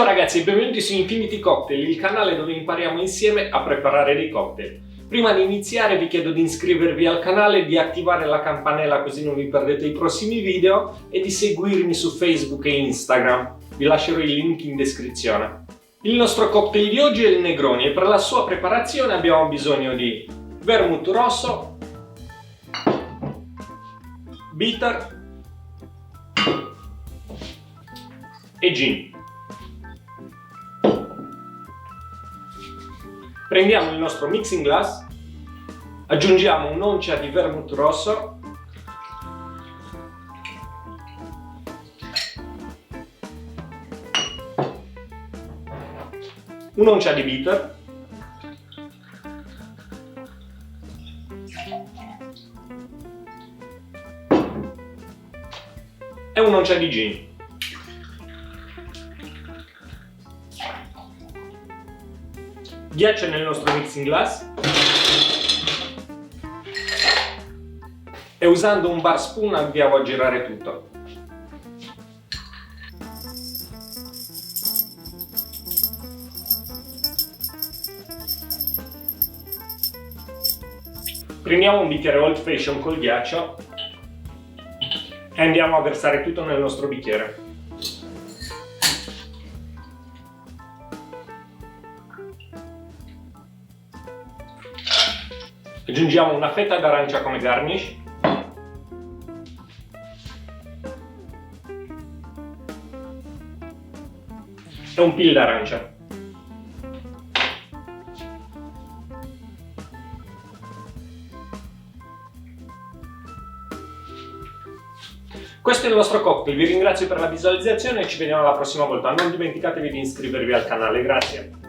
Ciao ragazzi e benvenuti su Infinity Cocktail, il canale dove impariamo insieme a preparare dei cocktail. Prima di iniziare vi chiedo di iscrivervi al canale, di attivare la campanella così non vi perdete i prossimi video e di seguirmi su Facebook e Instagram. Vi lascerò i link in descrizione. Il nostro cocktail di oggi è il Negroni e per la sua preparazione abbiamo bisogno di vermouth rosso, bitter e gin. Prendiamo il nostro mixing glass, aggiungiamo un'oncia di vermouth rosso, un'oncia di bitter e un'oncia di gin. Ghiaccio nel nostro mixing glass e usando un bar spoon andiamo a girare tutto. Prendiamo un bicchiere old fashion col ghiaccio e andiamo a versare tutto nel nostro bicchiere. Aggiungiamo una fetta d'arancia come garnish e un peel d'arancia. Questo è il nostro cocktail, vi ringrazio per la visualizzazione e ci vediamo la prossima volta. Non dimenticatevi di iscrivervi al canale, grazie.